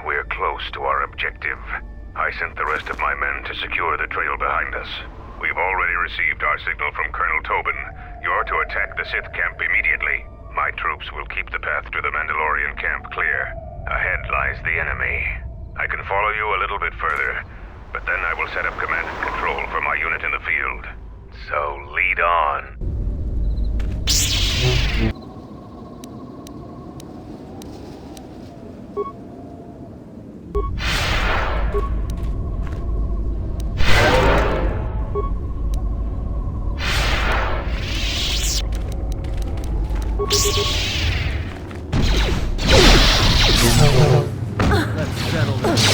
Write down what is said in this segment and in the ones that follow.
we're close to our objective. I sent the rest of my men to secure the trail behind us. We've already received our signal from Colonel Tobin. You're to attack the Sith camp immediately. My troops will keep the path to the Mandalorian camp clear. Ahead lies the enemy. I can follow you a little bit further, but then I will set up command and control for my unit in the field. So lead on. Let's settle this.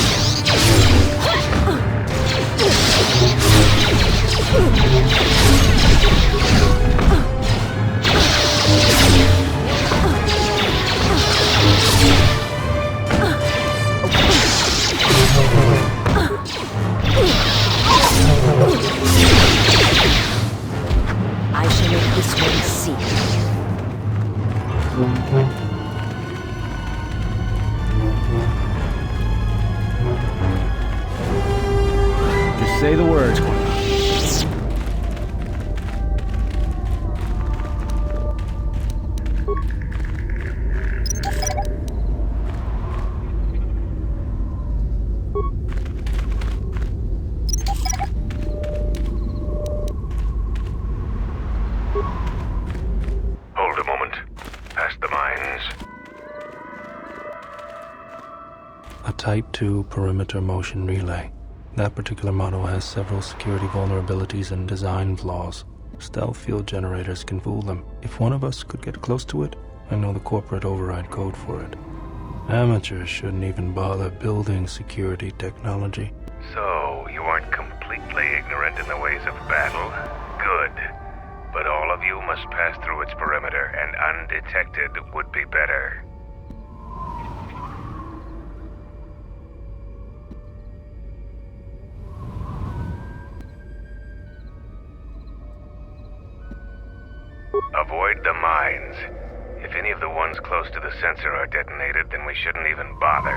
I shall make this one see. Just say the words, Quinn. Hold a moment. Past the mines. A Type 2 perimeter motion relay. That particular model has several security vulnerabilities and design flaws. Stealth field generators can fool them. If one of us could get close to it, I know the corporate override code for it. Amateurs shouldn't even bother building security technology. So, you aren't completely ignorant in the ways of battle? Good. But all of you must pass through its perimeter, and undetected would be better. Avoid the mines. If any of the ones close to the sensor are detonated, then we shouldn't even bother.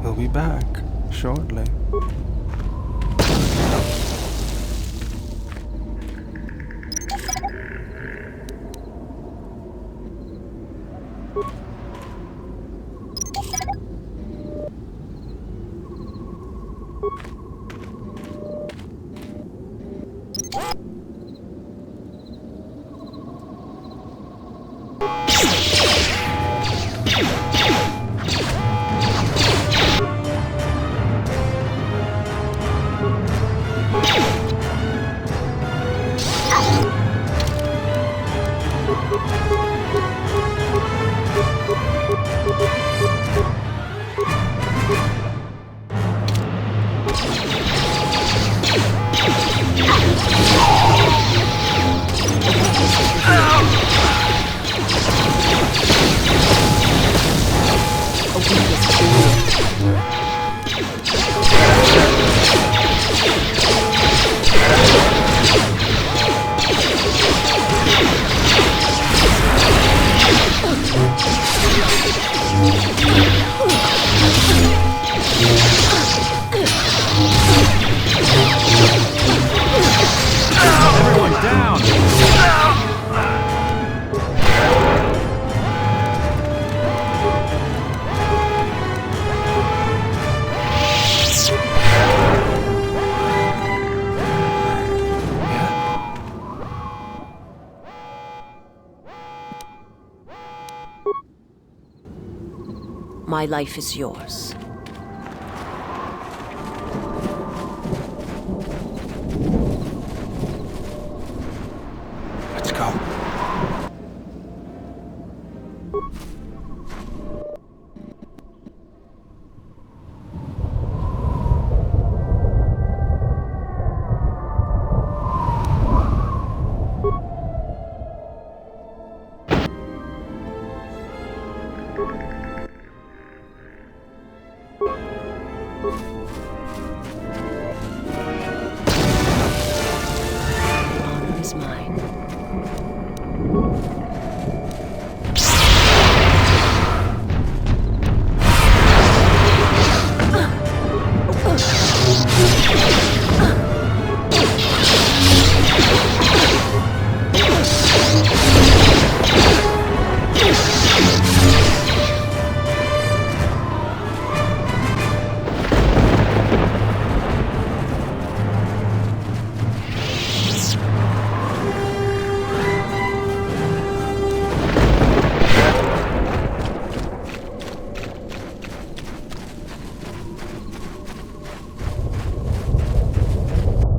We'll be back shortly. Everyone down! My life is yours. Let's go.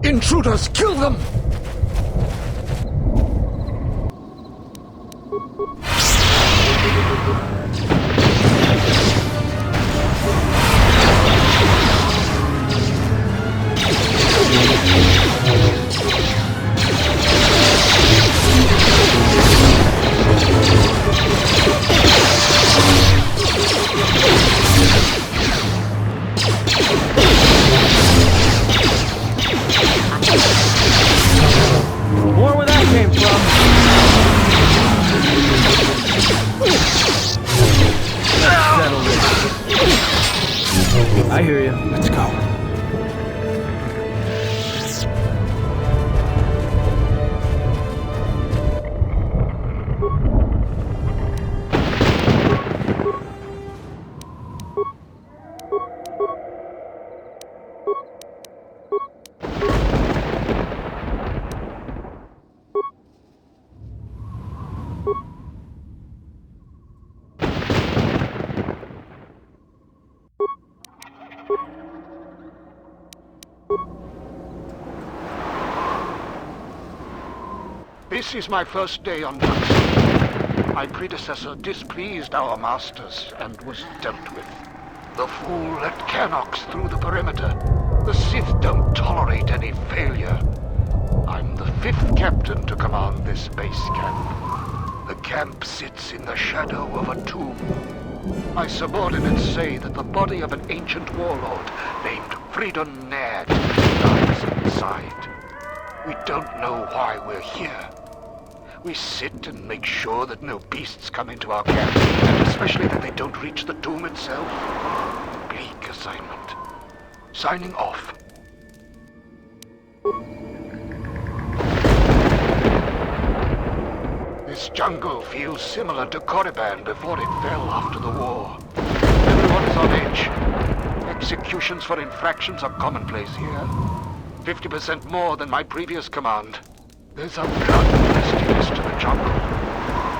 Intruders! Kill them! More where that came from. Let's settle this. I hear you. Let's go. This is my first day on Nadd. My predecessor displeased our masters and was dealt with. The fool let Canox through the perimeter. The Sith don't tolerate any failure. I'm the 5th captain to command this base camp. The camp sits in the shadow of a tomb. My subordinates say that the body of an ancient warlord named Freedon Nadd lies inside. We don't know why we're here. We sit and make sure that no beasts come into our camp, and especially that they don't reach the tomb itself. Bleak assignment. Signing off. This jungle feels similar to Korriban before it fell after the war. Everyone is on edge. Executions for infractions are commonplace here. 50% more than my previous command. There's a bloodthirstiness to the jungle.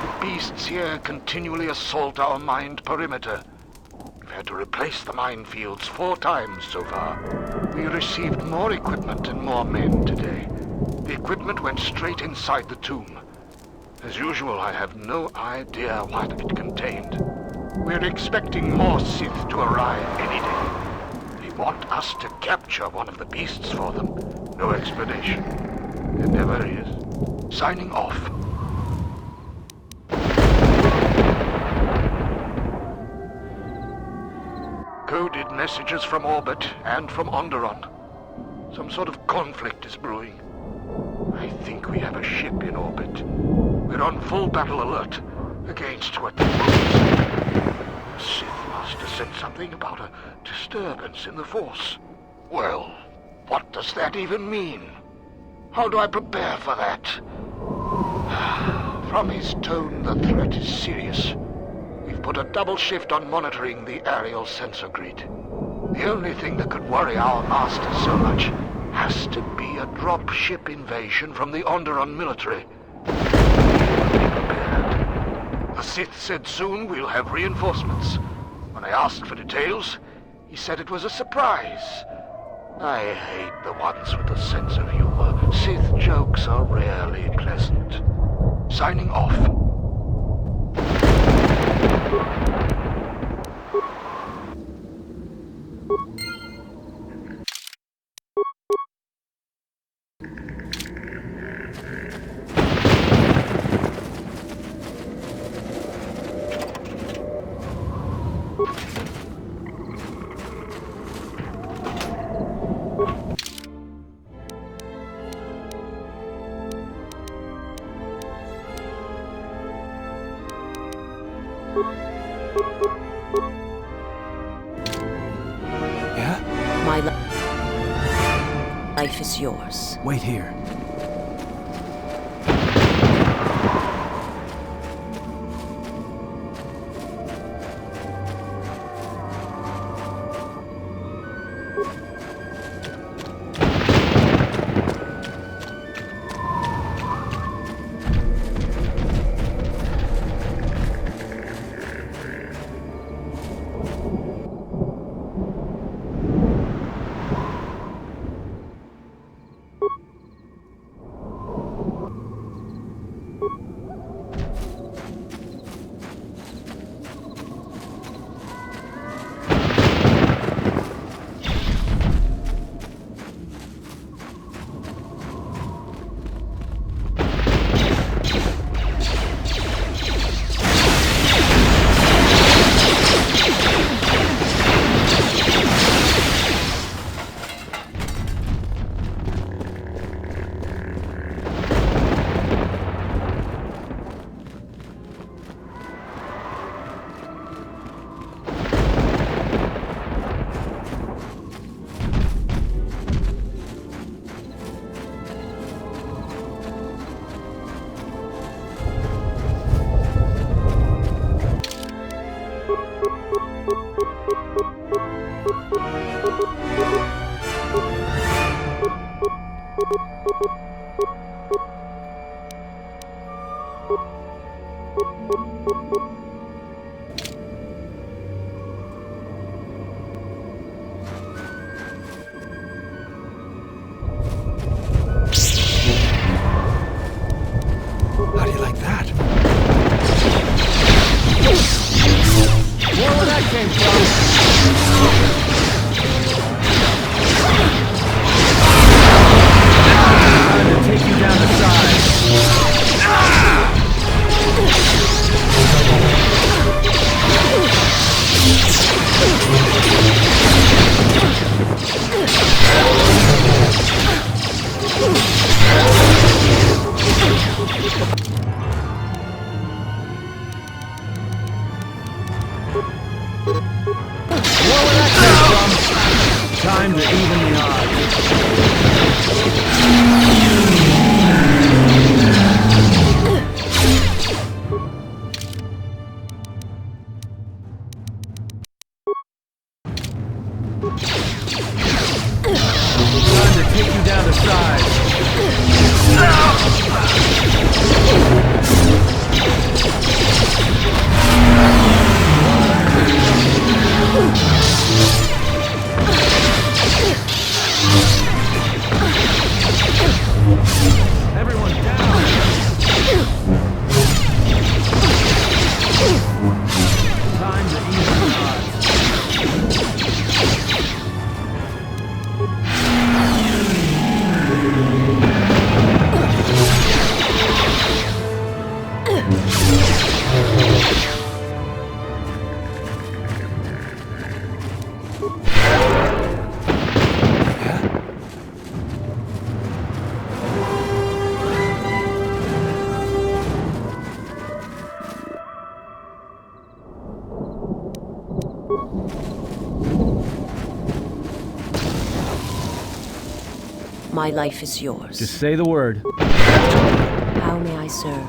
The beasts here continually assault our mined perimeter. We've had to replace the minefields 4 times so far. We received more equipment and more men today. The equipment went straight inside the tomb. As usual, I have no idea what it contained. We're expecting more Sith to arrive any day. They want us to capture one of the beasts for them. No explanation. There never is. Signing off. Coded messages from orbit and from onderon. Some sort of conflict is brewing. I think we have a ship in orbit. We're on full battle alert against what they want. The Sith must have said something about a disturbance in the Force. Well, what does that even mean? How do I prepare for that? From his tone, the threat is serious. We've put a double shift on monitoring the aerial sensor grid. The only thing that could worry our masters so much has to be a drop-ship invasion from the Onderon military. We will be prepared. The Sith said soon we'll have reinforcements. When I asked for details, he said it was a surprise. I hate the ones with a sense of humor. Sith jokes are rarely pleasant. Signing off. Yeah? My life is yours. Wait here. came from? Time to take you down the side. Time to even the odds. Time to take you down to size. Everyone down! Time to even the odds. My life is yours. Just say the word. How may I serve?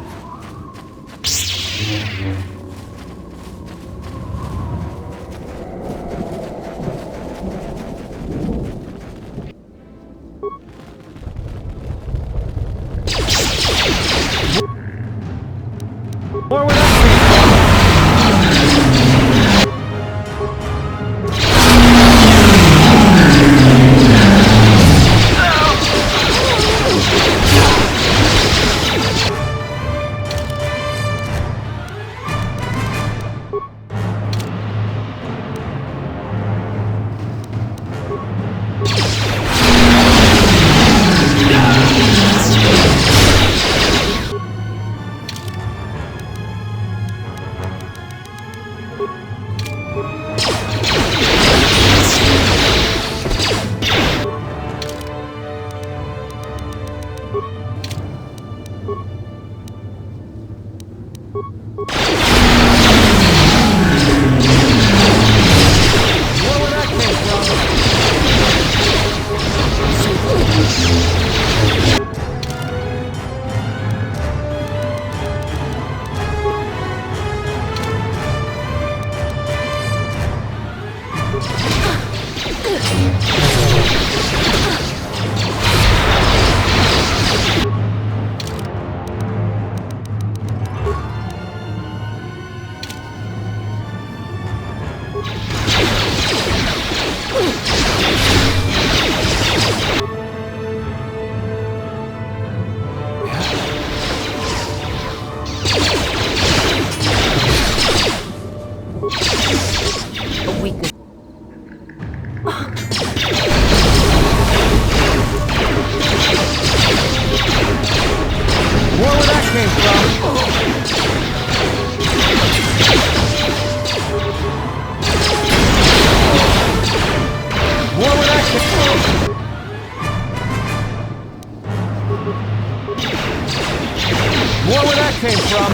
More with that came from.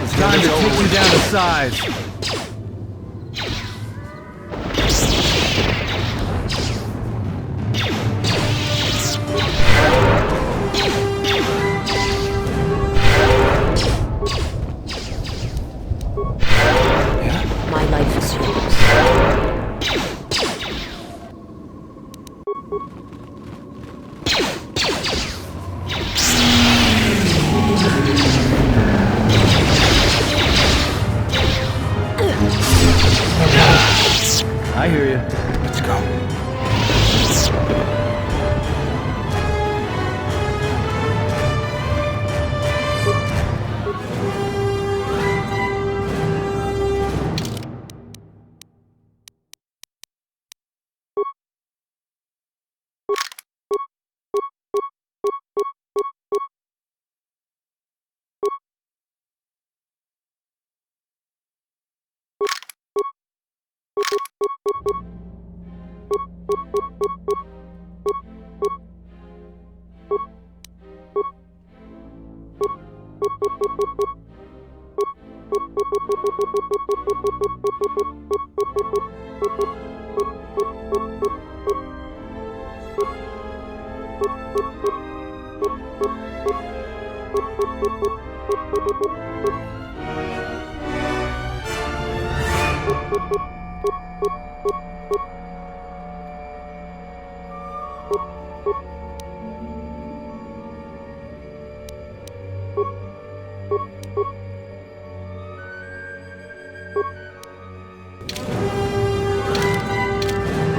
It's time to take you down to size. My life is yours. I hear you. Let's go.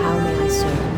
How may I serve?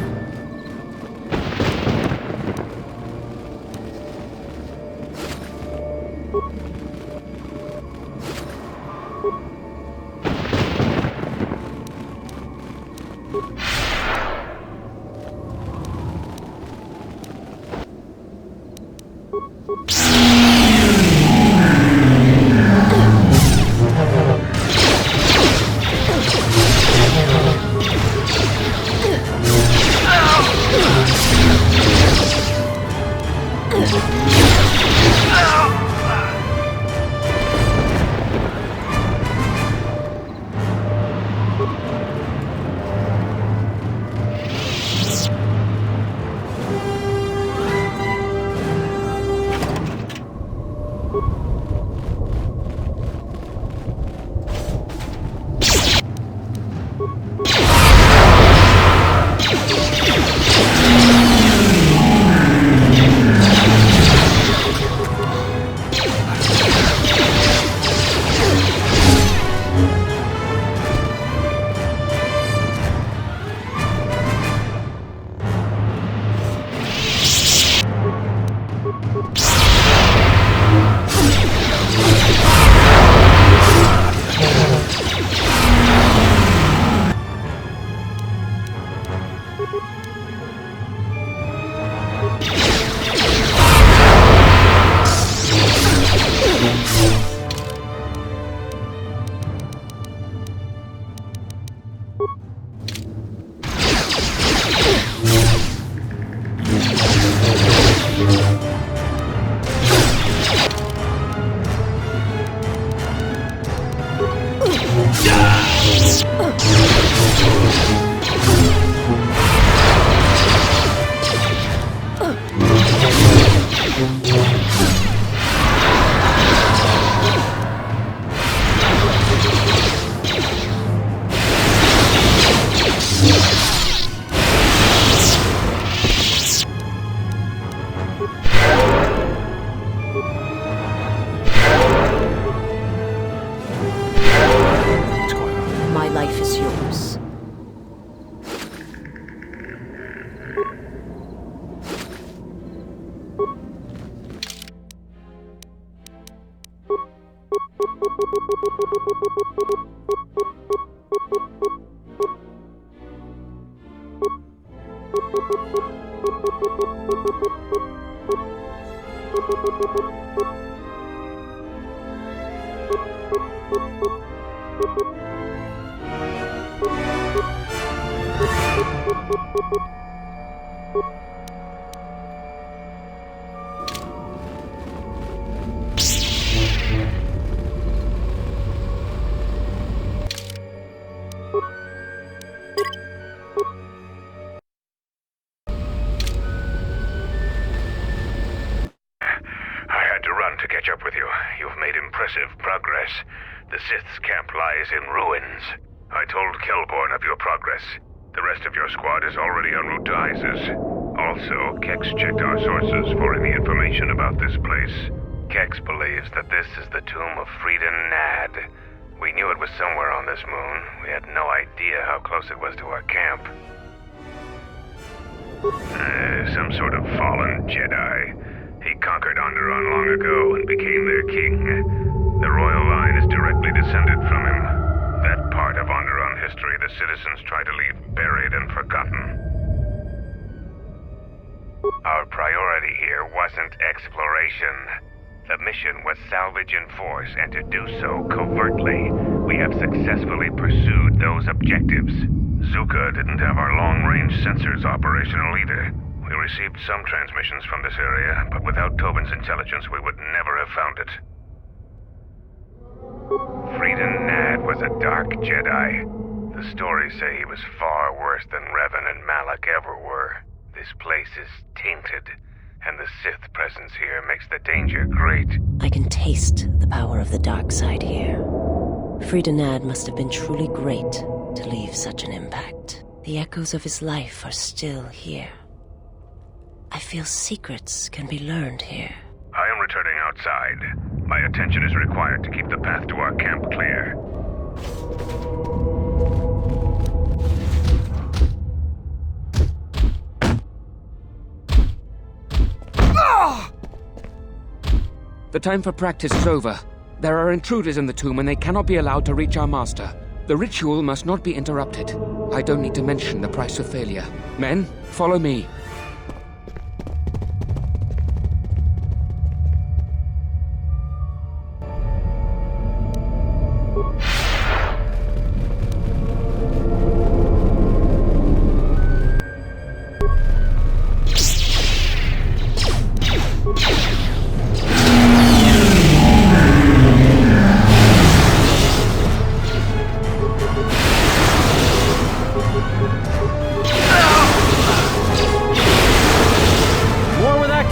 My life is yours. You've made impressive progress. The Sith's camp lies in ruins. I told Kelborn of your progress. The rest of your squad is already en route to Isis. Also, Kex checked our sources for any information about this place. Kex believes that this is the tomb of Freedon Nadd, We knew it was somewhere on this moon. We had no idea how close it was to our camp. Some sort of fallen Jedi. He conquered Onderon long ago and became their king. The royal line is directly descended from him. That part of Onderon history the citizens try to leave buried and forgotten. Our priority here wasn't exploration. The mission was salvage in force, and to do so covertly. We have successfully pursued those objectives. Zuka didn't have our long-range sensors operational either. We received some transmissions from this area, but without Tobin's intelligence, we would never have found it. Freedon Nadd was a dark Jedi. The stories say he was far worse than Revan and Malak ever were. This place is tainted, and the Sith presence here makes the danger great. I can taste the power of the dark side here. Freedon Nadd must have been truly great to leave such an impact. The echoes of his life are still here. I feel secrets can be learned here. I am returning outside. My attention is required to keep the path to our camp clear. The time for practice is over. There are intruders in the tomb and they cannot be allowed to reach our master. The ritual must not be interrupted. I don't need to mention the price of failure. Men, follow me.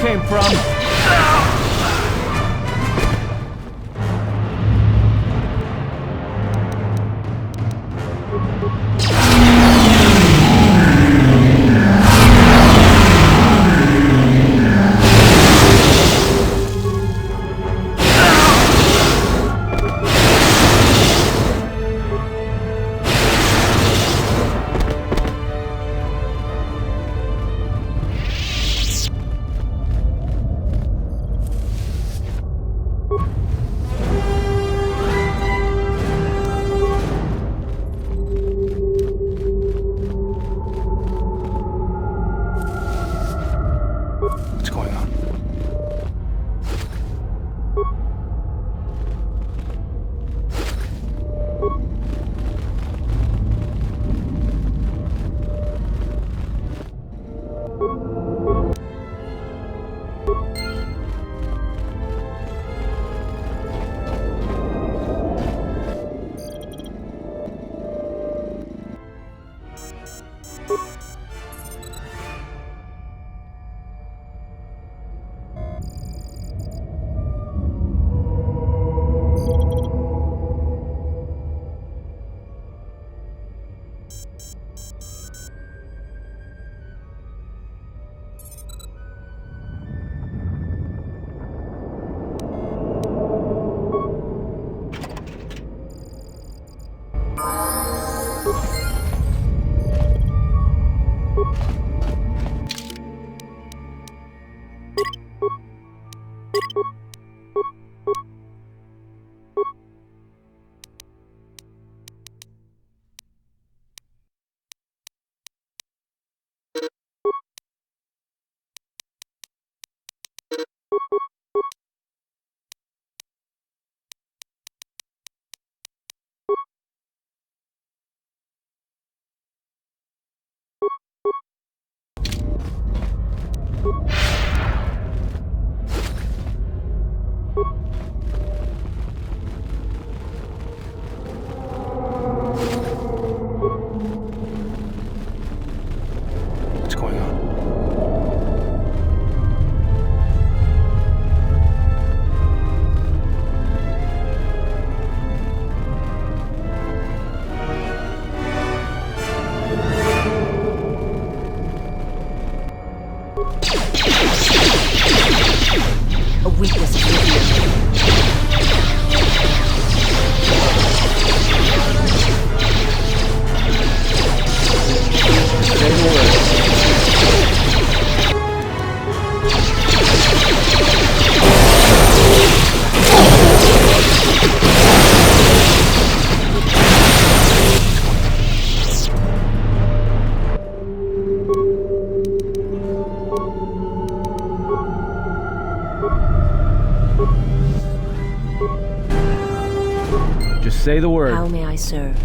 Came from. What's going on? Say the word. How may I serve?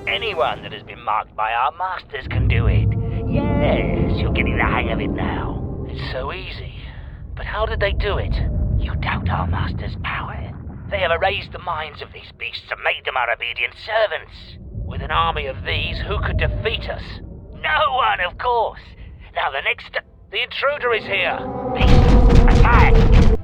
Anyone that has been marked by our masters can do it. Yes, you're getting the hang of it now. It's so easy. But how did they do it? You doubt our masters' power. They have erased the minds of these beasts and made them our obedient servants. With an army of these, who could defeat us? No one, of course. Now the next step... The intruder is here. Beast, attack!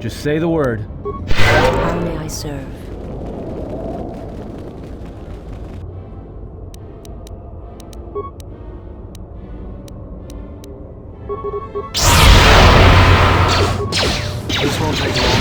Just say the word. How may I serve? This won't take long.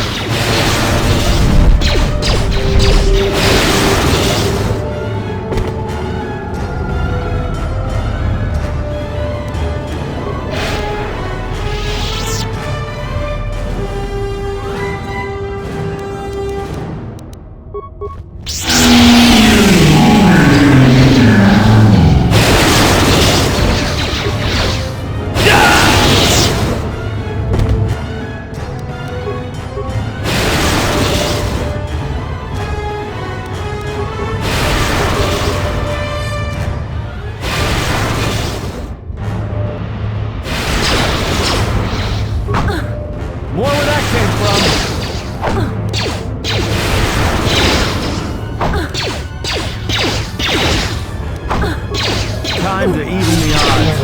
More where that came from. Time to even the odds.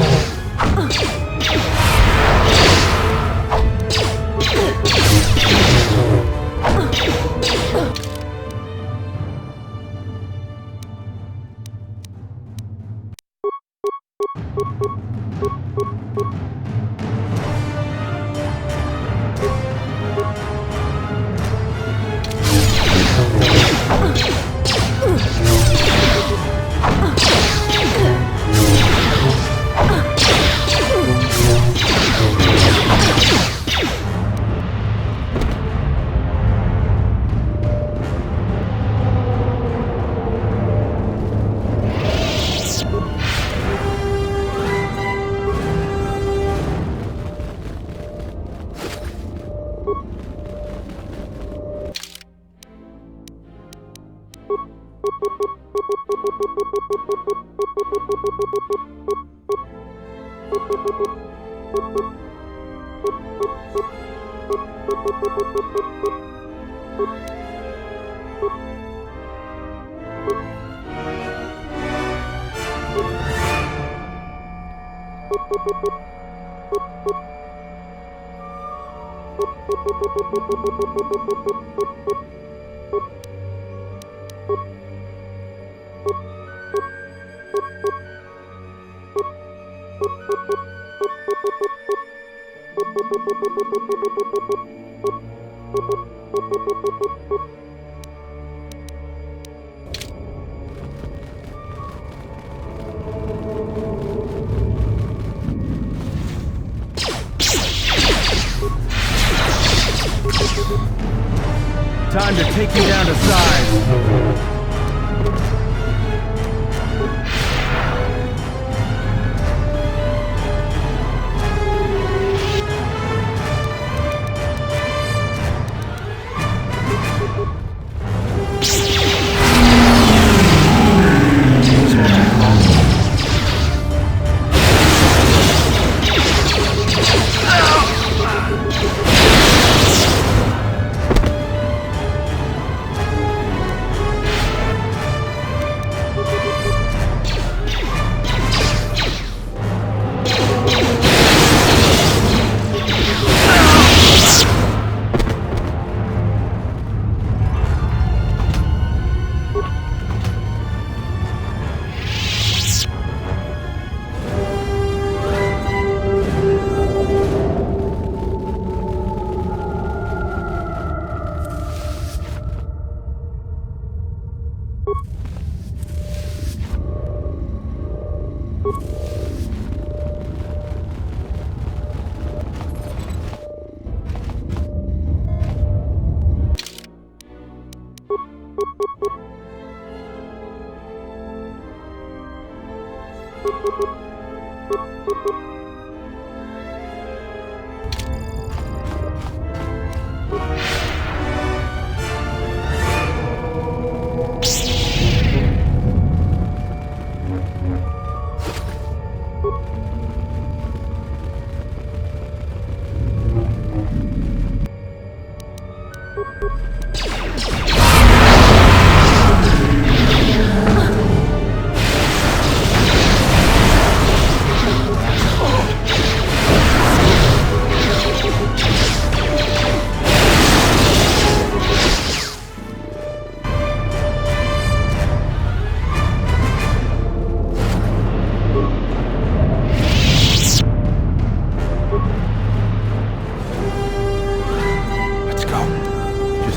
Time to take you down to size.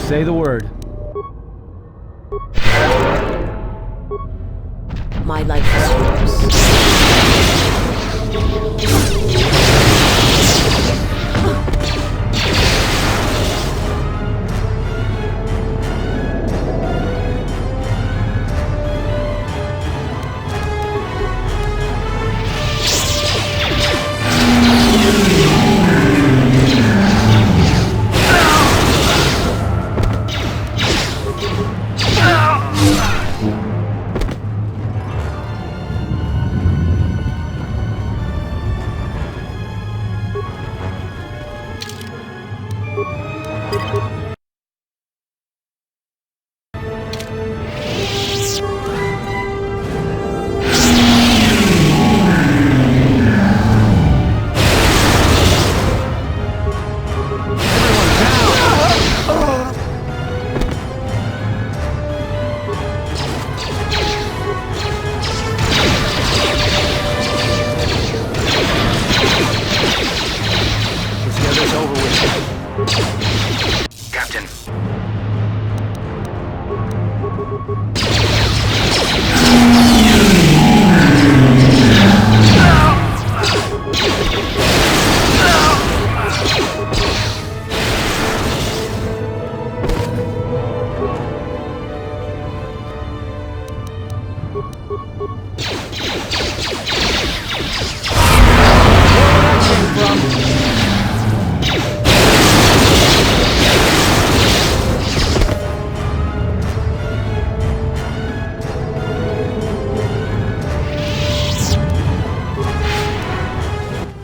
Say the word. My life is yours.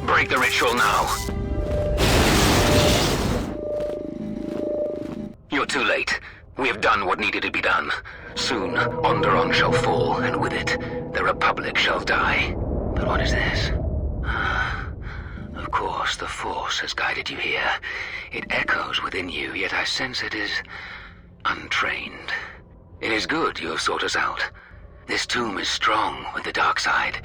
Break the ritual now. You're too late. We have done what needed to be done. Soon, Onderon shall fall, and with it, the Republic shall die. But what is this? Of course, the Force has guided you here. It echoes within you, yet I sense it is untrained. It is good you have sought us out. This tomb is strong with the dark side.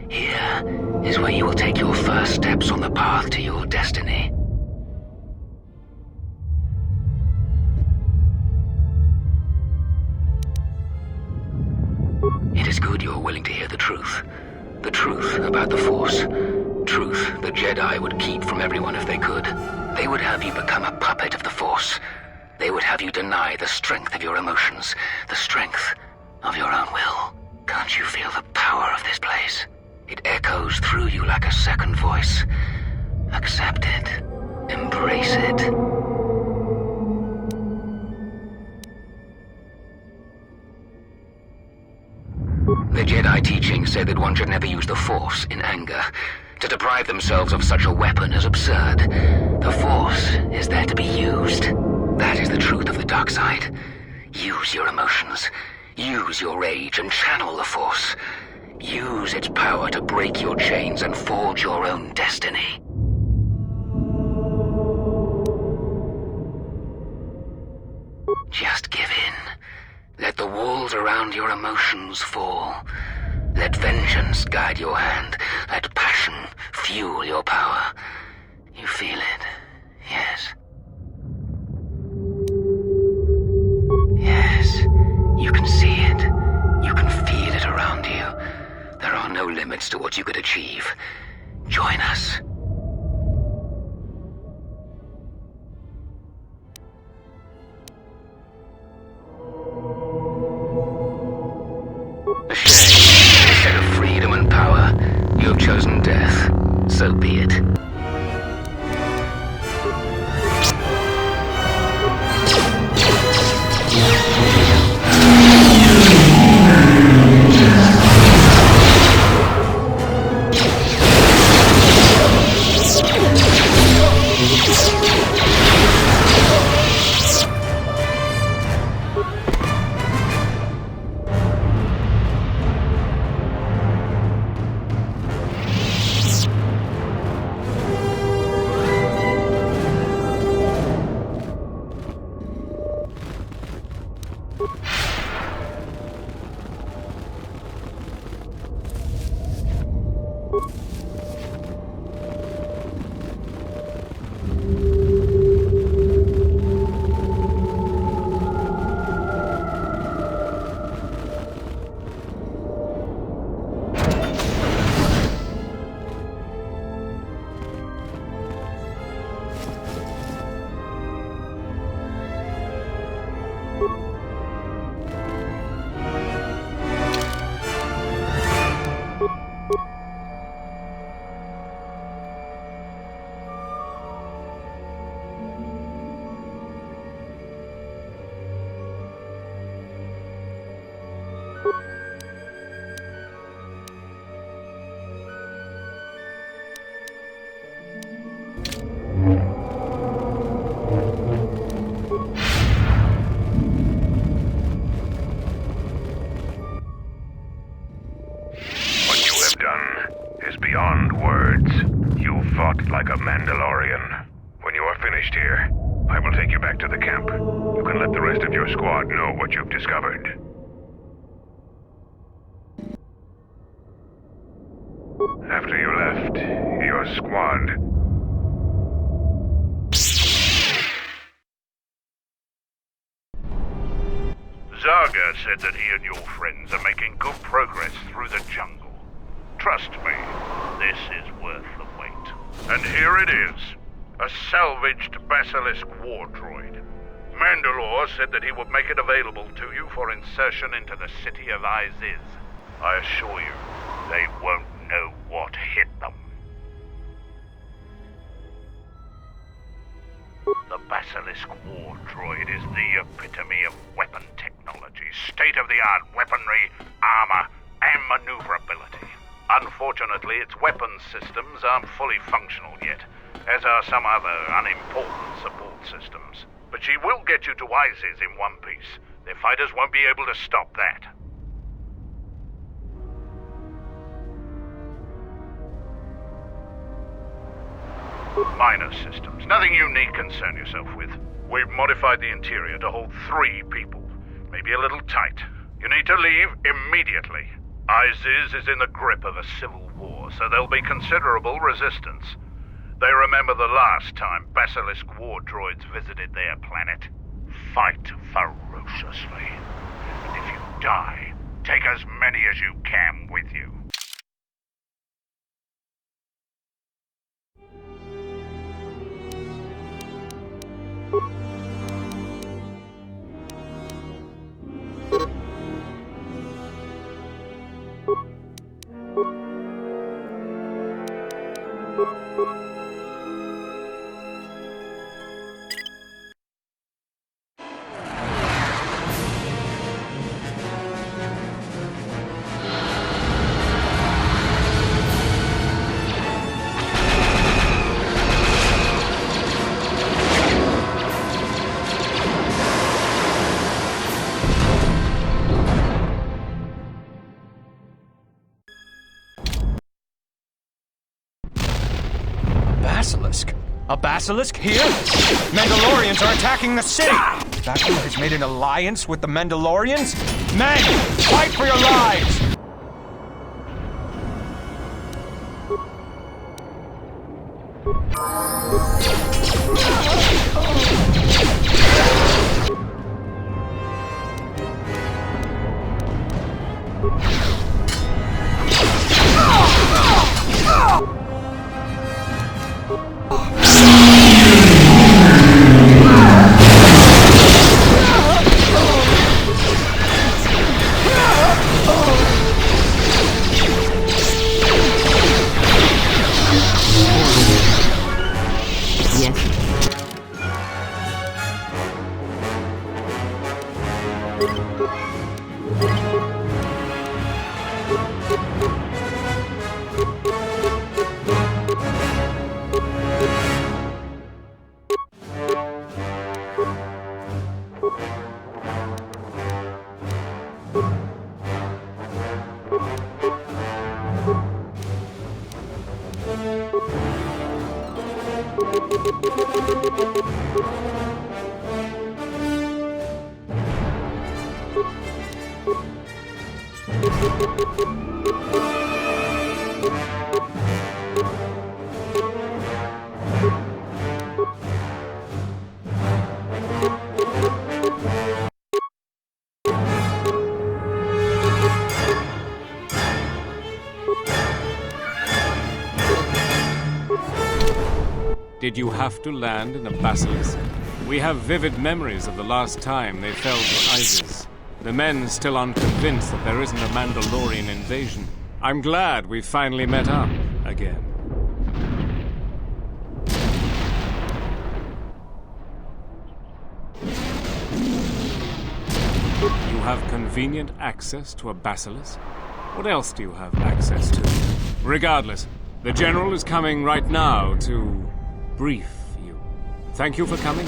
Here is where you will take your first steps on the path to your destiny. It is good you are willing to hear the truth. The truth about the Force. Truth the Jedi would keep from everyone if they could. They would have you become a puppet of the Force. They would have you deny the strength of your emotions, the strength of your own will. Can't you feel the power of this place? It echoes through you like a second voice. Accept it. Embrace it. The Jedi teachings say that one should never use the Force in anger. To deprive themselves of such a weapon is absurd. The Force is there to be used. That is the truth of the dark side. Use your emotions. Use your rage and channel the Force. Use its power to break your chains and forge your own destiny. Just give in. Let the walls around your emotions fall. Let vengeance guide your hand. Let passion fuel your power. You feel it, yes? Yes, you can see it. You can feel it around you. There are no limits to what you could achieve. Join us. A shame. Instead of freedom and power, you have chosen death. So be it. finished here. I will take you back to the camp. You can let the rest of your squad know what you've discovered. After you left, your squad... Zaga said that he and your friends are making good progress through the jungle. Trust me, this is worth the wait. And here it is. A salvaged Basilisk war droid. Mandalore said that he would make it available to you for insertion into the city of Iziz. I assure you, they won't know what hit them. The Basilisk war droid is the epitome of weapon technology, state-of-the-art weaponry, armor, and maneuverability. Unfortunately, its weapons systems aren't fully functional yet, as are some other unimportant support systems. But she will get you to Iziz in one piece. Their fighters won't be able to stop that. Minor systems. Nothing you need concern yourself with. We've modified the interior to hold 3 people. Maybe a little tight. You need to leave immediately. Iziz is in the grip of a civil war, so there'll be considerable resistance. They remember the last time Basilisk war droids visited their planet. Fight ferociously. And if you die, take as many as you can with you. Basilisk? A basilisk here? Mandalorians are attacking the city! Vacuum has made an alliance with the Mandalorians? Men, fight for your lives! Did you have to land in a basilisk? We have vivid memories of the last time they fell to Iziz. The men still aren't convinced that there isn't a Mandalorian invasion. I'm glad we finally met up again. You have convenient access to a basilisk? What else do you have access to? Regardless, the General is coming right now to brief you. Thank you for coming.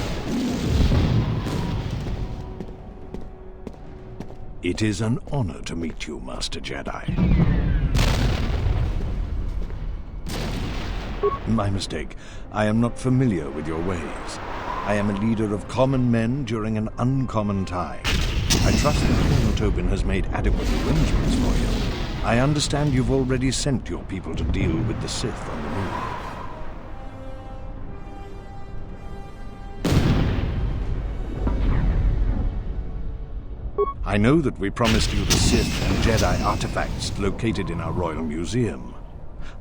It is an honor to meet you, Master Jedi. My mistake. I am not familiar with your ways. I am a leader of common men during an uncommon time. I trust that Colonel Tobin has made adequate arrangements for you. I understand you've already sent your people to deal with the Sith on the moon. I know that we promised you the Sith and Jedi artifacts located in our Royal Museum.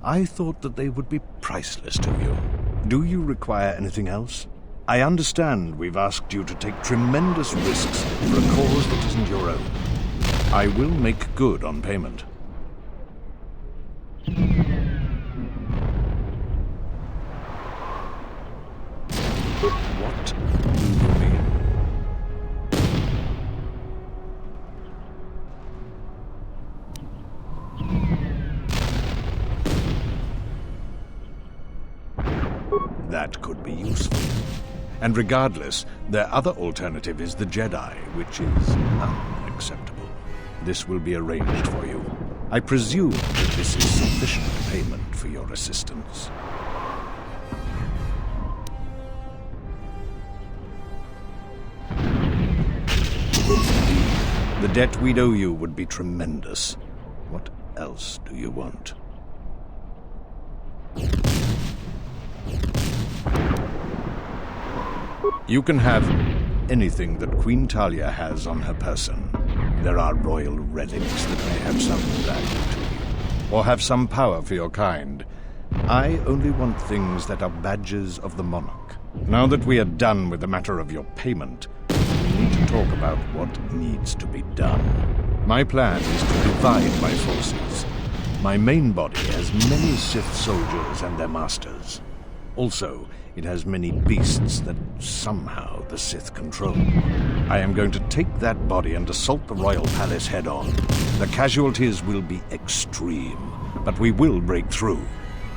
I thought that they would be priceless to you. Do you require anything else? I understand we've asked you to take tremendous risks for a cause that isn't your own. I will make good on payment. What do you mean? That could be useful. And regardless, their other alternative is the Jedi, which is unacceptable. This will be arranged for you. I presume that this is sufficient payment for your assistance. The debt we'd owe you would be tremendous. What else do you want? You can have anything that Queen Talia has on her person. There are royal relics that may have some value to you, or have some power for your kind. I only want things that are badges of the monarch. Now that we are done with the matter of your payment, we need to talk about what needs to be done. My plan is to divide my forces. My main body has many Sith soldiers and their masters. Also, it has many beasts that somehow the Sith control. I am going to take that body and assault the royal palace head-on. The casualties will be extreme, but we will break through,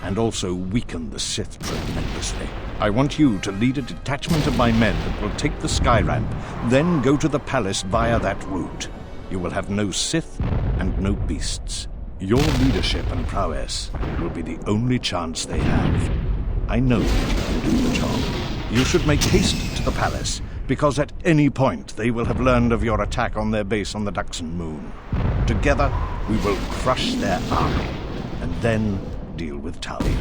and also weaken the Sith tremendously. I want you to lead a detachment of my men that will take the sky ramp, then go to the palace via that route. You will have no Sith and no beasts. Your leadership and prowess will be the only chance they have. I know that you can do the job. You should make haste to the palace, because at any point they will have learned of your attack on their base on the Duxon moon. Together, we will crush their army, and then deal with Talia.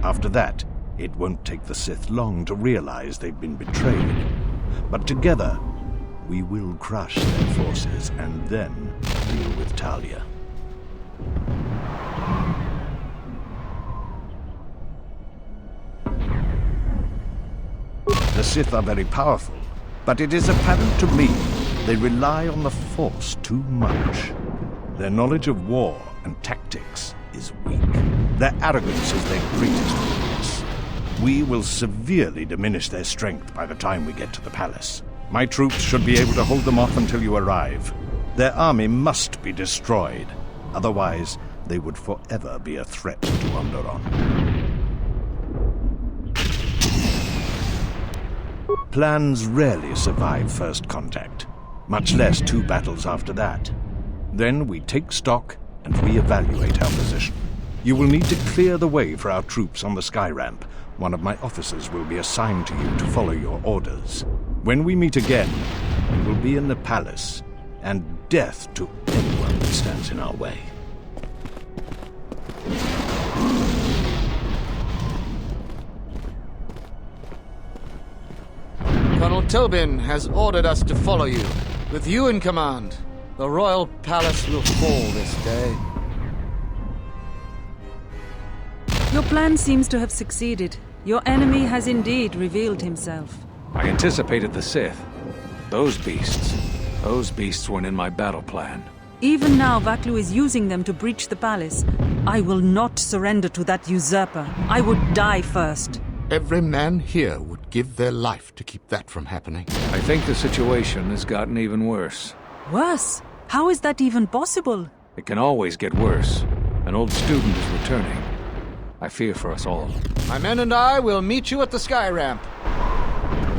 After that, it won't take the Sith long to realize they've been betrayed. But together, we will crush their forces, and then deal with Talia. The Sith are very powerful, but it is apparent to me they rely on the Force too much. Their knowledge of war and tactics is weak. Their arrogance is their greatest weakness. We will severely diminish their strength by the time we get to the palace. My troops should be able to hold them off until you arrive. Their army must be destroyed. Otherwise, they would forever be a threat to Onderon. Plans rarely survive first contact, much less 2 battles after that. Then we take stock and reevaluate our position. You will need to clear the way for our troops on the sky ramp. One of my officers will be assigned to you to follow your orders. When we meet again, we will be in the palace, and death to anyone that stands in our way. Colonel Tobin has ordered us to follow you. With you in command, the royal palace will fall this day. Your plan seems to have succeeded. Your enemy has indeed revealed himself. I anticipated the Sith. Those beasts weren't in my battle plan. Even now, Vaklu is using them to breach the palace. I will not surrender to that usurper. I would die first. Every man here would give their life to keep that from happening. I think the situation has gotten even worse. Worse? How is that even possible? It can always get worse. An old student is returning. I fear for us all. My men and I will meet you at the sky ramp.